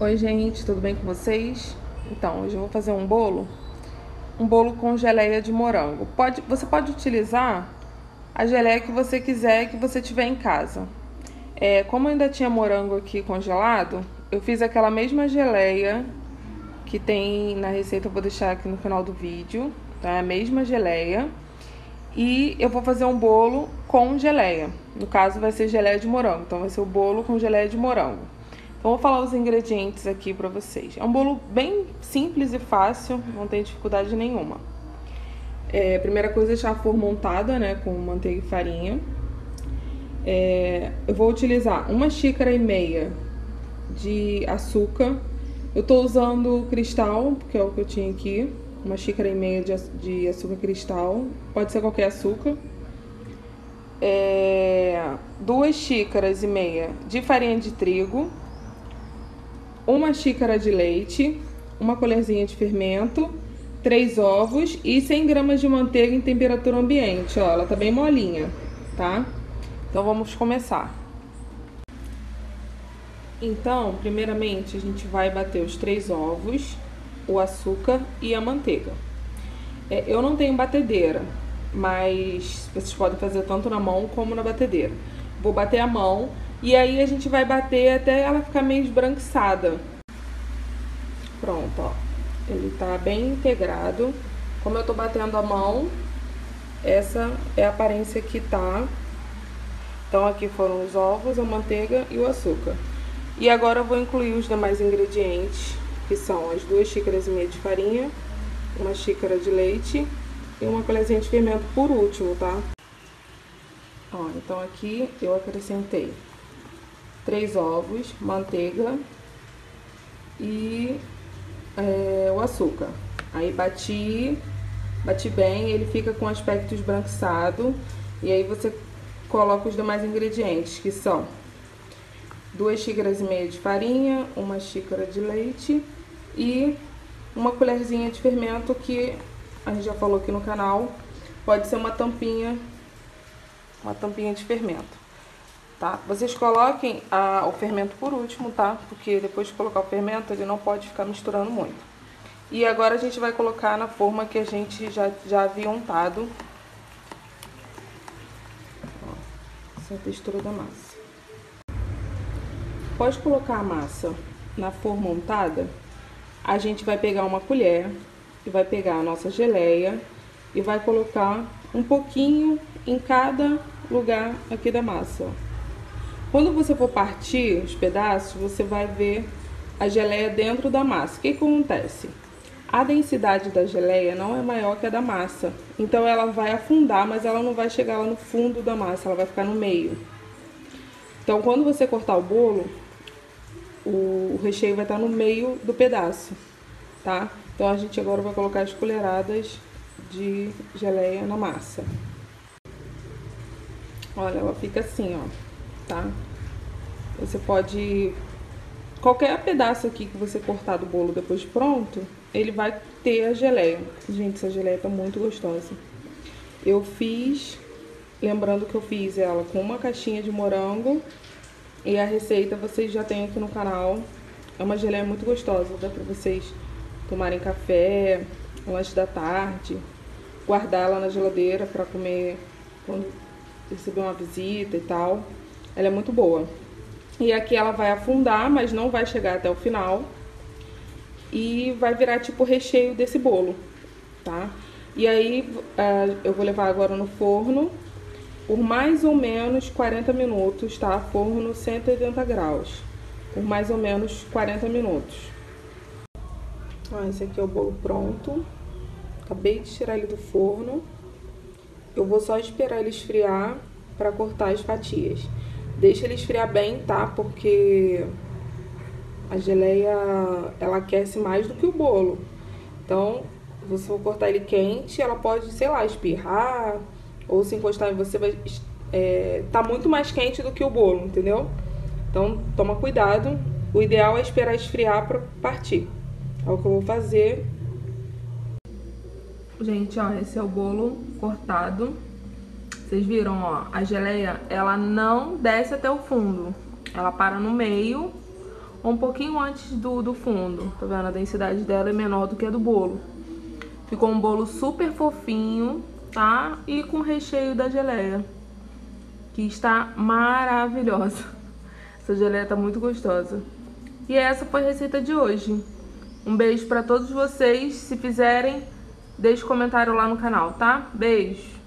Oi gente, tudo bem com vocês? Então, hoje eu vou fazer um bolo com geleia de morango. Você pode utilizar a geleia que você quiser, que você tiver em casa. Como ainda tinha morango aqui congelado, eu fiz aquela mesma geleia que tem na receita, eu vou deixar aqui no final do vídeo, tá? A mesma geleia. E eu vou fazer um bolo com geleia. No caso vai ser geleia de morango, então vai ser o bolo com geleia de morango. Então vou falar os ingredientes aqui pra vocês. É um bolo bem simples e fácil, não tem dificuldade nenhuma. Primeira coisa, deixar a forma montada, né, com manteiga e farinha. Eu vou utilizar 1,5 xícaras de açúcar. Eu tô usando cristal, que é o que eu tinha aqui. 1,5 xícaras de açúcar cristal, pode ser qualquer açúcar. 2,5 xícaras de farinha de trigo. 1 xícara de leite, uma colherzinha de fermento, 3 ovos e 100 gramas de manteiga em temperatura ambiente. Ó, ela tá bem molinha, tá? Então vamos começar. Então, primeiramente, a gente vai bater os 3 ovos, o açúcar e a manteiga. Eu não tenho batedeira, mas vocês podem fazer tanto na mão como na batedeira. Vou bater a mão e aí a gente vai bater até ela ficar meio esbranquiçada. Pronto, ó. Ele tá bem integrado. Como eu tô batendo a mão, essa é a aparência que tá. Então aqui foram os ovos, a manteiga e o açúcar. E agora eu vou incluir os demais ingredientes, que são as 2,5 xícaras de farinha, 1 xícara de leite e uma colherzinha de fermento por último, tá? Ó, então aqui eu acrescentei 3 ovos, manteiga e o açúcar. Aí bati bem, ele fica com aspecto esbranquiçado. E aí você coloca os demais ingredientes, que são 2,5 xícaras de farinha, 1 xícara de leite e uma colherzinha de fermento, que a gente já falou aqui no canal, pode ser uma tampinha de fermento, tá? Vocês coloquem o fermento por último, tá? Porque depois de colocar o fermento, ele não pode ficar misturando muito. E agora a gente vai colocar na forma que a gente já havia untado. Ó, essa é a textura da massa. Após colocar a massa na forma untada, a gente vai pegar uma colher e vai pegar a nossa geleia e vai colocar um pouquinho em cada lugar aqui da massa. Quando você for partir os pedaços, você vai ver a geleia dentro da massa. O que acontece? A densidade da geleia não é maior que a da massa, então ela vai afundar, mas ela não vai chegar lá no fundo da massa, ela vai ficar no meio. Então, quando você cortar o bolo, o recheio vai estar no meio do pedaço, tá? Então a gente agora vai colocar as colheradas de geleia na massa. Olha, ela fica assim, ó, tá? Você pode... Qualquer pedaço aqui que você cortar do bolo depois de pronto, ele vai ter a geleia. Gente, essa geleia tá muito gostosa. Eu fiz... Lembrando que eu fiz ela com uma caixinha de morango. E a receita vocês já têm aqui no canal. É uma geleia muito gostosa, dá pra vocês tomarem café, lanche da tarde, guardar ela na geladeira pra comer quando receber uma visita e tal. Ela é muito boa. E aqui ela vai afundar, mas não vai chegar até o final. E vai virar tipo o recheio desse bolo, tá? E aí eu vou levar agora no forno por mais ou menos 40 minutos, tá? Forno 180 graus. Por mais ou menos 40 minutos. Ó, esse aqui é o bolo pronto. Acabei de tirar ele do forno. Eu vou só esperar ele esfriar para cortar as fatias. Deixa ele esfriar bem, tá? Porque a geleia, ela aquece mais do que o bolo. Então, se você for cortar ele quente, ela pode, sei lá, espirrar... Ou se encostar em você, vai tá muito mais quente do que o bolo, entendeu? Então, toma cuidado. O ideal é esperar esfriar para partir. É o que eu vou fazer. Gente, ó, esse é o bolo cortado. Vocês viram, ó, a geleia, ela não desce até o fundo. Ela para no meio. um pouquinho antes do fundo. Tá vendo? A densidade dela é menor do que a do bolo. Ficou um bolo super fofinho, tá? E com recheio da geleia, que está maravilhosa. Essa geleia tá muito gostosa. E essa foi a receita de hoje. Um beijo pra todos vocês. Se fizerem, deixe comentário lá no canal, tá? Beijo!